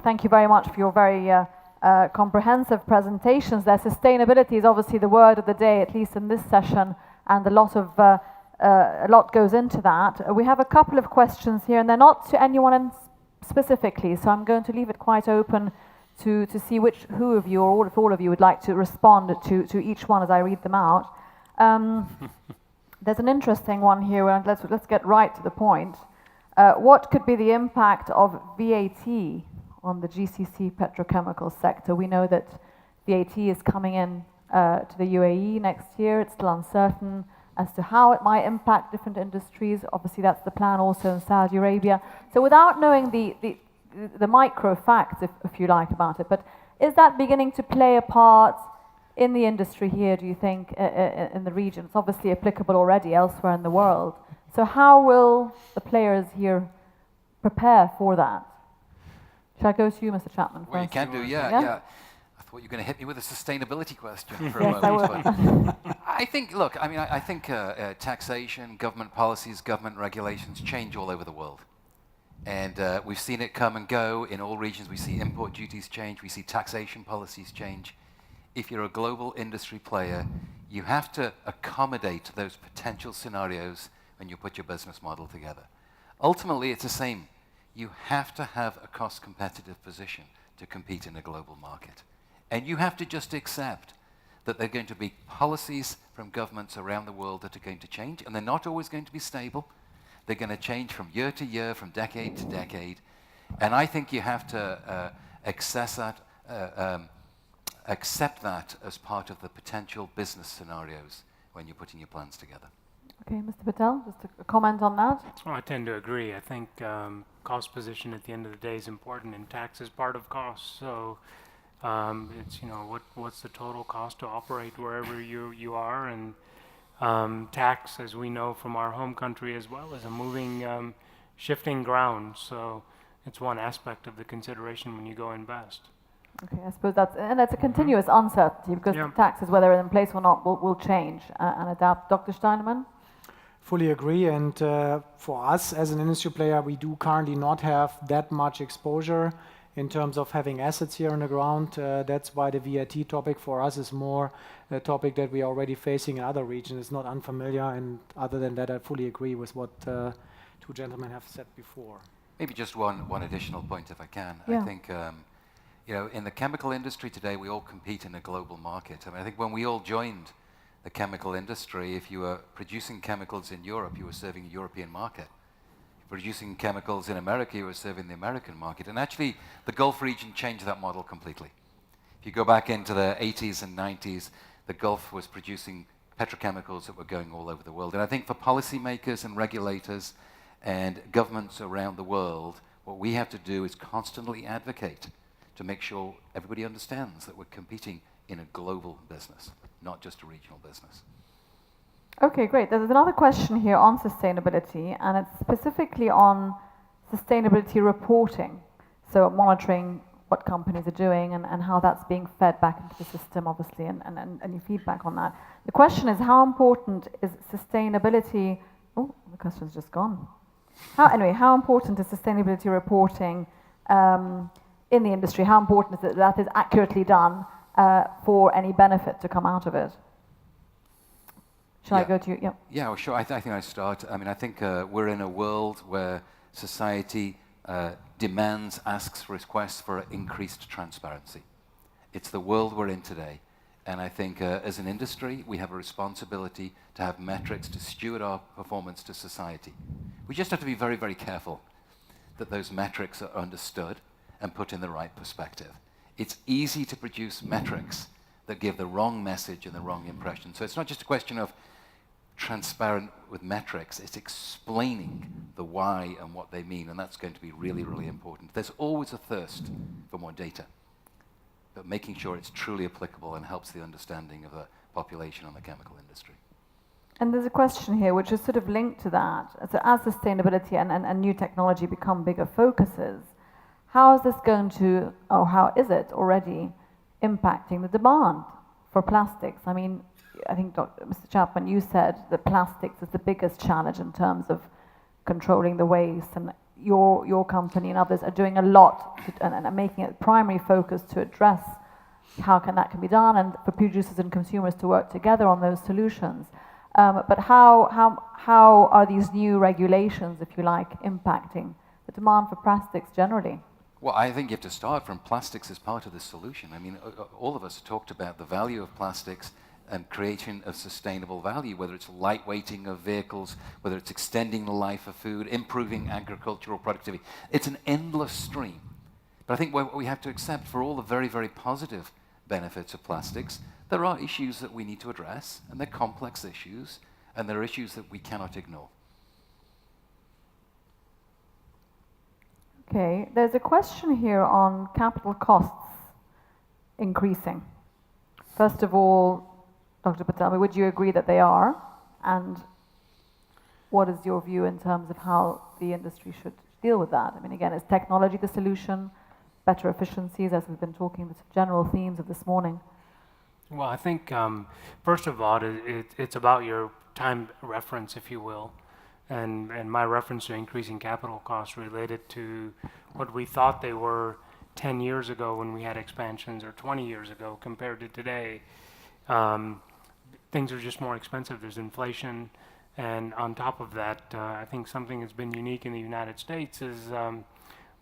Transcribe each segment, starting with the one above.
thank you very much for your very comprehensive presentations there. Sustainability is obviously the word of the day, at least in this session, and a lot goes into that. We have a couple of questions here, and they're not to anyone specifically, so I'm going to leave it quite open to see who of you, or if all of you would like to respond to each one as I read them out. There's an interesting one here, and let's get right to the point. What could be the impact of VAT on the GCC petrochemical sector? We know that VAT is coming in to the UAE next year. It's still uncertain as to how it might impact different industries. Obviously, that's the plan also in Saudi Arabia. So without knowing the micro facts, if you like, about it, but is that beginning to play a part in the industry here, do you think, in the region? It's obviously applicable already elsewhere in the world. So how will the players here prepare for that? Shall I go to you, Mr. Chapman? Well, first? you can do, yeah. I thought you were going to hit me with a sustainability question for a yes, moment. I will. I think, look, I think taxation, government policies, government regulations change all over the world. And we've seen it come and go in all regions. We see import duties change. We see taxation policies change. If you're a global industry player, you have to accommodate those potential scenarios when you put your business model together. Ultimately, it's the same. You have to have a cost-competitive position to compete in a global market. And you have to just accept that there are going to be policies from governments around the world that are going to change, and they're not always going to be stable. They're going to change from year to year, from decade to decade. And I think you have to accept that as part of the potential business scenarios when you're putting your plans together. Okay, Mr. Patel, just a comment on that? Well, I tend to agree. I think cost position at the end of the day is important, and tax is part of cost. So it's, what's the total cost to operate wherever you are, and tax, as we know from our home country as well, is a moving, shifting ground. So it's one aspect of the consideration when you go invest. Okay, I suppose that's a continuous uncertainty, because the taxes, whether they're in place or not, will change and adapt. Dr. Steilemann? Fully agree, and for us as an industry player, we do currently not have that much exposure in terms of having assets here on the ground. That's why the VAT topic for us is more a topic that we are already facing in other regions. It's not unfamiliar, and other than that, I fully agree with what two gentlemen have said before. Maybe just one additional point, if I can. Yeah. I think, in the chemical industry today, we all compete in a global market. I mean, I think when we all joined the chemical industry, if you were producing chemicals in Europe, you were serving the European market. Producing chemicals in America, you were serving the American market. And actually, the Gulf region changed that model completely. If you go back into the 80s and 90s, the Gulf was producing petrochemicals that were going all over the world. And I think for policymakers and regulators and governments around the world, what we have to do is constantly advocate to make sure everybody understands that we're competing in a global business, not just a regional business. Okay, great. There's another question here on sustainability, and it's specifically on sustainability reporting. So monitoring what companies are doing and how that's being fed back into the system, obviously, and your feedback on that. The question is, how important is sustainability... Oh, the question's just gone. How important is sustainability reporting in the industry? How important is it that is accurately done for any benefit to come out of it? Shall I go to you? Yeah. Yeah, well, sure. I think I start. I mean, I think we're in a world where society demands, asks, requests for increased transparency. It's the world we're in today. And I think as an industry, we have a responsibility to have metrics to steward our performance to society. We just have to be very, very careful that those metrics are understood and put in the right perspective. It's easy to produce metrics that give the wrong message and the wrong impression. So it's not just a question of transparent with metrics, it's explaining the why and what they mean, and that's going to be really, really important. There's always a thirst for more data, but making sure it's truly applicable and helps the understanding of the population and the chemical industry. And there's a question here which is sort of linked to that. So as sustainability and new technology become bigger focuses, how is this going to, or how is it already impacting the demand for plastics? I mean, I think Mr. Chapman, you said that plastics is the biggest challenge in terms of controlling the waste, and your company and others are doing a lot and making it a primary focus to address how that can be done, and for producers and consumers to work together on those solutions. But how are these new regulations, if you like, impacting the demand for plastics generally? Well, I think you have to start from plastics as part of the solution. I mean, all of us talked about the value of plastics and creation of sustainable value, whether it's lightweighting of vehicles, whether it's extending the life of food, improving agricultural productivity. It's an endless stream. But I think what we have to accept, for all the very, very positive benefits of plastics, there are issues that we need to address, and they're complex issues, and they're issues that we cannot ignore. Okay, there's a question here on capital costs increasing. First of all, Dr. Patel, would you agree that they are? And what is your view in terms of how the industry should deal with that? I mean, again, is technology the solution? Better efficiencies, as we've been talking, the general themes of this morning? Well, I think, first of all, it's about your time reference, if you will. And my reference to increasing capital costs related to what we thought they were 10 years ago when we had expansions, or 20 years ago compared to today. Things are just more expensive. There's inflation. And on top of that, I think something that's been unique in the United States is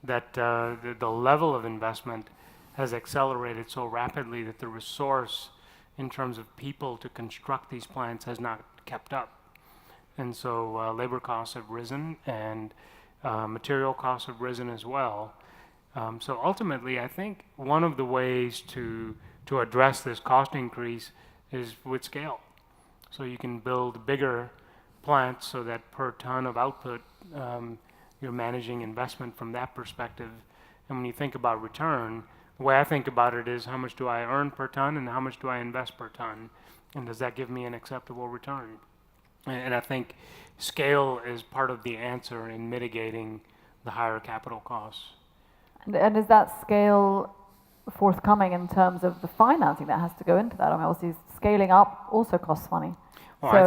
that the level of investment has accelerated so rapidly that the resource in terms of people to construct these plants has not kept up. And so labor costs have risen, and material costs have risen as well. So ultimately, I think one of the ways to address this cost increase is with scale. So you can build bigger plants so that per ton of output, you're managing investment from that perspective. And when you think about return, the way I think about it is, how much do I earn per ton and how much do I invest per ton? And does that give me an acceptable return? And I think scale is part of the answer in mitigating the higher capital costs. And is that scale forthcoming in terms of the financing that has to go into that? I mean, obviously, scaling up also costs money. Well, So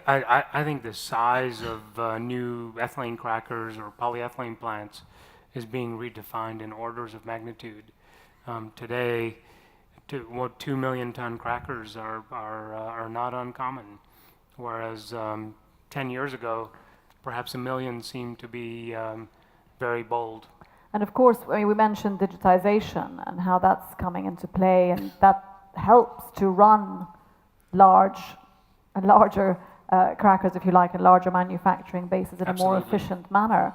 I think the size of new ethylene crackers or polyethylene plants is being redefined in orders of magnitude. Today, 2 million ton crackers are not uncommon, whereas 10 years ago, perhaps 1 million seemed to be very bold. And of course, I mean, we mentioned digitization and how that's coming into play, and that helps to run larger crackers, if you like, and larger manufacturing bases in a more efficient manner.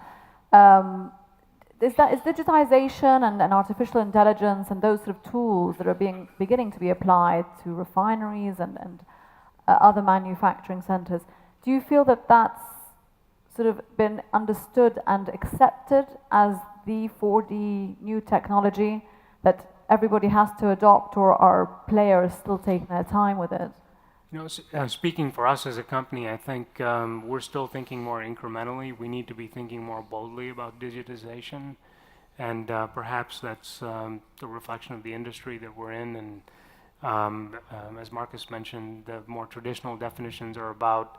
Is digitization and artificial intelligence and those sort of tools that are beginning to be applied to refineries and other manufacturing centers, do you feel that that's sort of been understood and accepted as the 4D new technology that everybody has to adopt, or are players still taking their time with it? You know, speaking for us as a company, I think we're still thinking more incrementally. We need to be thinking more boldly about digitization, and perhaps that's the reflection of the industry that we're in. And as Markus mentioned, the more traditional definitions are about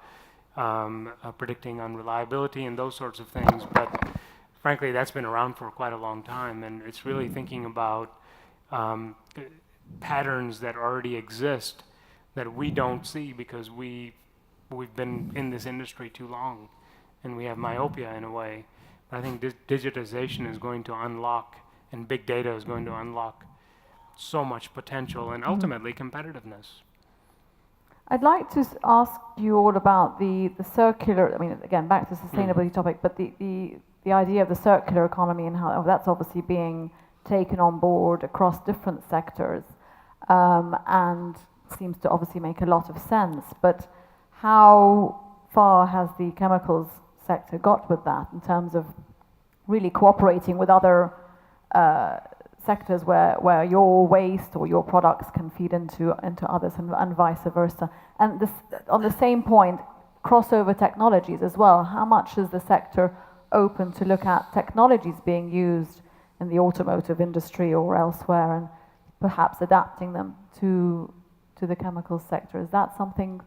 predicting unreliability and those sorts of things. But frankly, that's been around for quite a long time, and it's really thinking about patterns that already exist that we don't see because we've been in this industry too long, and we have myopia in a way. But I think digitization is going to unlock, and big data is going to unlock so much potential and ultimately competitiveness. I'd like to ask you all about the circular, I mean, again, back to the sustainability topic, but the idea of the circular economy and how that's obviously being taken on board across different sectors, and seems to obviously make a lot of sense. But how far has the chemicals sector got with that in terms of really cooperating with other sectors where your waste or your products can feed into others, and vice versa? And this, on the same point, crossover technologies as well. How much is the sector open to look at technologies being used in the automotive industry or elsewhere, and perhaps adapting them to the chemical sector? Is that something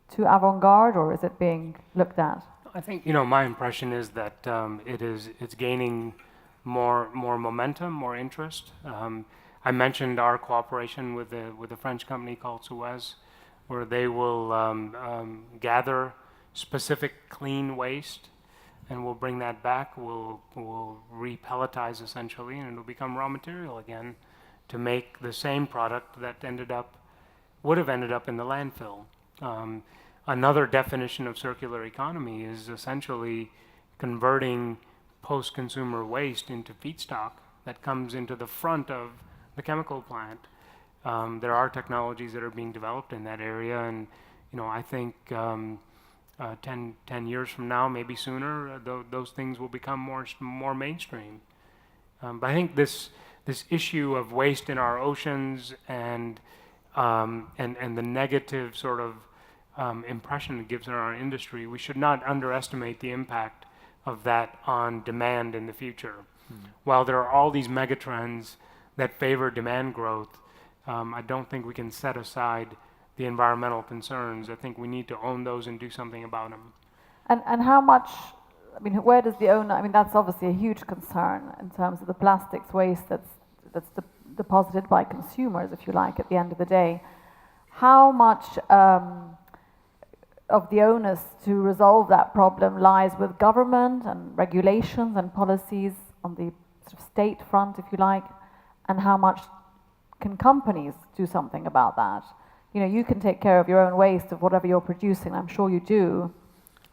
too avant-garde, or is it being looked at? I think, you know, my impression is that it's gaining more momentum, more interest. I mentioned our cooperation with a French company called Suez, where they will gather specific clean waste, and we'll bring that back. We'll repelletize essentially, and it'll become raw material again to make the same product that would have ended up in the landfill. Another definition of circular economy is essentially converting post-consumer waste into feedstock that comes into the front of the chemical plant. There are technologies that are being developed in that area, and you know, I think 10 years from now, maybe sooner, those things will become more mainstream. But I think this issue of waste in our oceans and the negative sort of impression it gives in our industry, we should not underestimate the impact of that on demand in the future. While there are all these megatrends that favor demand growth, I don't think we can set aside the environmental concerns. I think we need to own those and do something about them. And how much, I mean, where does the owner, I mean, that's obviously a huge concern in terms of the plastics waste that's deposited by consumers, if you like, at the end of the day. How much of the onus to resolve that problem lies with government and regulations and policies on the sort of state front, if you like, and how much can companies do something about that? You know, you can take care of your own waste of whatever you're producing, I'm sure you do,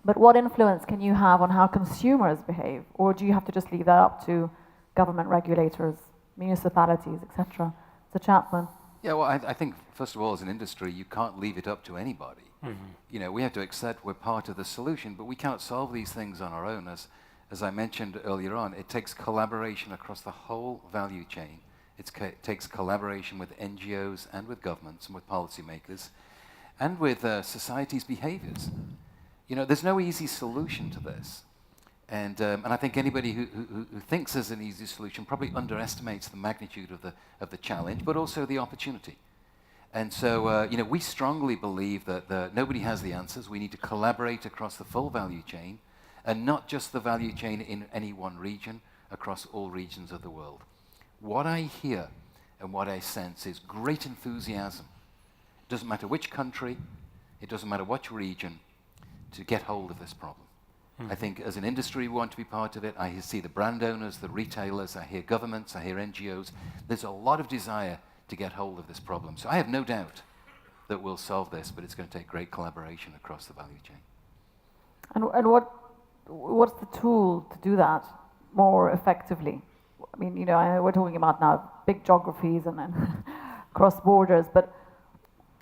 but what influence can you have on how consumers behave? Or do you have to just leave that up to government regulators, municipalities, etc.? So Chapman. Yeah, well, I think, first of all, as an industry, you can't leave it up to anybody. You know, we have to accept we're part of the solution, but we can't solve these things on our own. As I mentioned earlier on, it takes collaboration across the whole value chain. It takes collaboration with NGOs and with governments and with policymakers and with society's behaviors. You know, there's no easy solution to this. And I think anybody who thinks there's an easy solution probably underestimates the magnitude of the challenge, but also the opportunity. And so, you know, we strongly believe that nobody has the answers. We need to collaborate across the full value chain, and not just the value chain in any one region, across all regions of the world. What I hear and what I sense is great enthusiasm. It doesn't matter which country, it doesn't matter which region, to get hold of this problem. I think as an industry we want to be part of it. I see the brand owners, the retailers, I hear governments, I hear NGOs. There's a lot of desire to get hold of this problem. So I have no doubt that we'll solve this, but it's going to take great collaboration across the value chain. And what's the tool to do that more effectively? I mean, you know, I know we're talking about now big geographies and then cross borders, but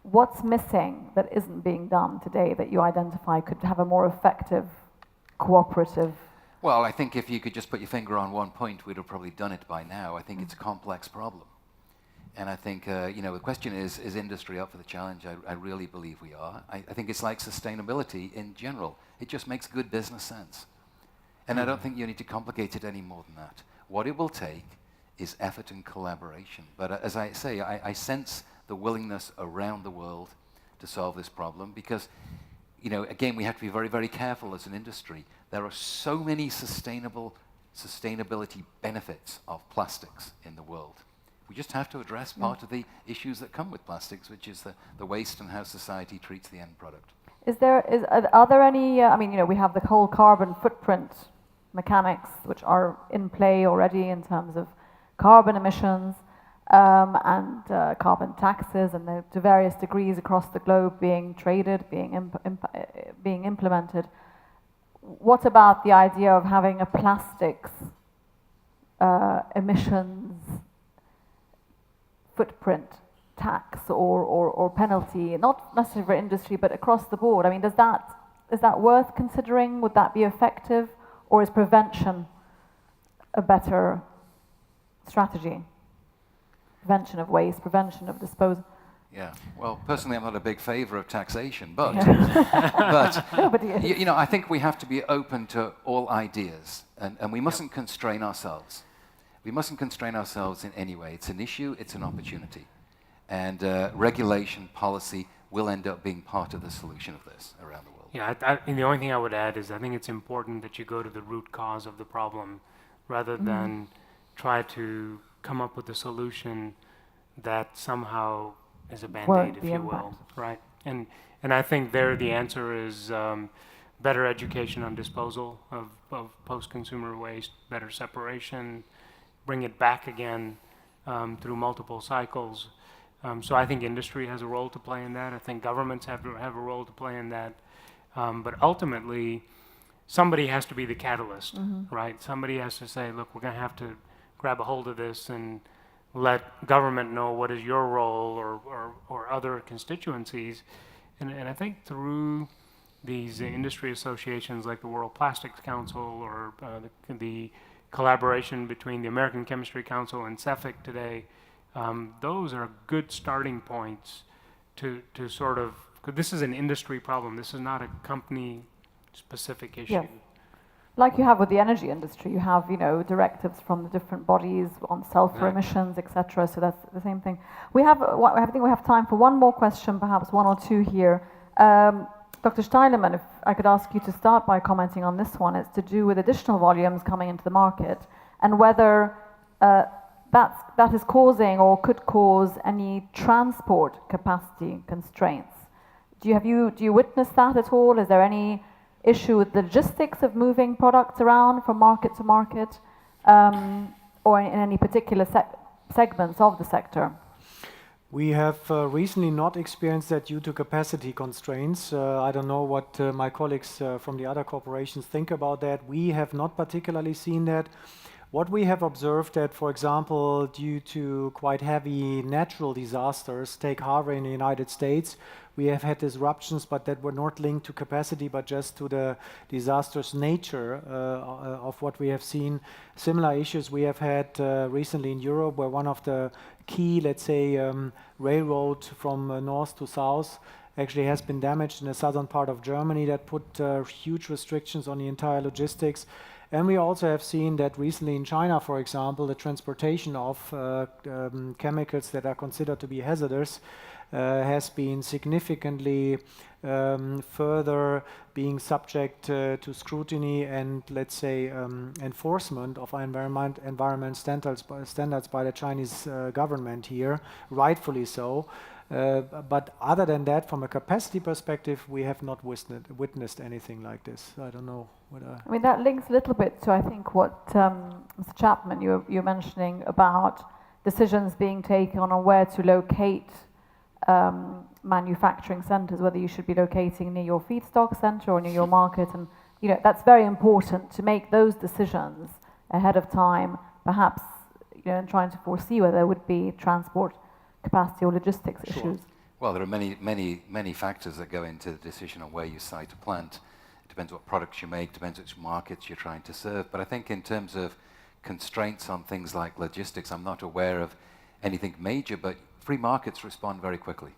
what's missing that isn't being done today that you identify could have a more effective, cooperative? Well, I think if you could just put your finger on one point, we'd have probably done it by now. I think it's a complex problem. And I think, you know, the question is industry up for the challenge? I really believe we are. I think it's like sustainability in general. It just makes good business sense. And I don't think you need to complicate it any more than that. What it will take is effort and collaboration. But as I say, I sense the willingness around the world to solve this problem because, you know, again, we have to be very, very careful as an industry. There are so many sustainability benefits of plastics in the world. We just have to address part of the issues that come with plastics, which is the waste and how society treats the end product. Are there any, I mean, you know, we have the whole carbon footprint mechanics, which are in play already in terms of carbon emissions and carbon taxes, and to various degrees across the globe being traded, being implemented. What about the idea of having a plastics emissions footprint tax or penalty, not necessarily for industry, but across the board? I mean, is that worth considering? Would that be effective, or is prevention a better strategy? Prevention of waste, prevention of disposal. Yeah. Well, personally, I'm not a big favor of taxation, but you know, I think we have to be open to all ideas, and we mustn't constrain ourselves. We mustn't constrain ourselves in any way. It's an issue, it's an opportunity. And regulation, policy will end up being part of the solution of this around the world. Yeah, and the only thing I would add is I think it's important that you go to the root cause of the problem rather than try to come up with a solution that somehow is a Band-Aid, if you will, right? And I think there the answer is better education on disposal of post-consumer waste, better separation, bring it back again through multiple cycles. So I think industry has a role to play in that. I think governments have a role to play in that. But ultimately, somebody has to be the catalyst, right? Somebody has to say, look, we're going to have to grab a hold of this and let government know what is your role or other constituencies. And I think through these industry associations like the World Plastics Council or the collaboration between the American Chemistry Council and CEFIC today, those are good starting points to sort of, because this is an industry problem. This is not a company-specific issue. Yes. Like you have with the energy industry, you have, directives from the different bodies on sulfur emissions, etc. So that's the same thing. I think we have time for one more question, perhaps one or two here. Dr. Steilemann, if I could ask you to start by commenting on this one. It's to do with additional volumes coming into the market and whether that is causing or could cause any transport capacity constraints. Do you witness that at all? Is there any issue with the logistics of moving products around from market to market, or in any particular segments of the sector? We have recently not experienced that due to capacity constraints. I don't know what my colleagues from the other corporations think about that. We have not particularly seen that. What we have observed that, for example, due to quite heavy natural disasters, take Harvey in the United States, we have had disruptions, but that were not linked to capacity, but just to the disastrous nature of what we have seen. Similar issues we have had recently in Europe, where one of the key, let's say, railroad from north to south actually has been damaged in the southern part of Germany. That put huge restrictions on the entire logistics. And we also have seen that recently in China, for example, the transportation of chemicals that are considered to be hazardous has been significantly further being subject to scrutiny and, let's say, enforcement of environment standards by the Chinese government here, rightfully so. But other than that, from a capacity perspective, we have not witnessed anything like this. I don't know whether... I mean, that links a little bit to, I think, what Mr. Chapman, you're mentioning about decisions being taken on where to locate manufacturing centers, whether you should be locating near your feedstock center or near your market. And, that's very important to make those decisions ahead of time, perhaps, and trying to foresee whether there would be transport capacity or logistics issues. Well, there are many factors that go into the decision on where you site a plant. It depends what products you make, depends which markets you're trying to serve. But I think in terms of constraints on things like logistics, I'm not aware of anything major, but free markets respond very quickly.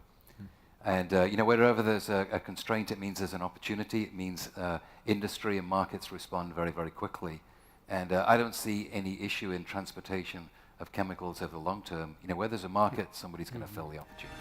And wherever there's a constraint, it means there's an opportunity. It means industry and markets respond very, very quickly. And I don't see any issue in transportation of chemicals over the long term. Where there's a market, somebody's going to fill the opportunity.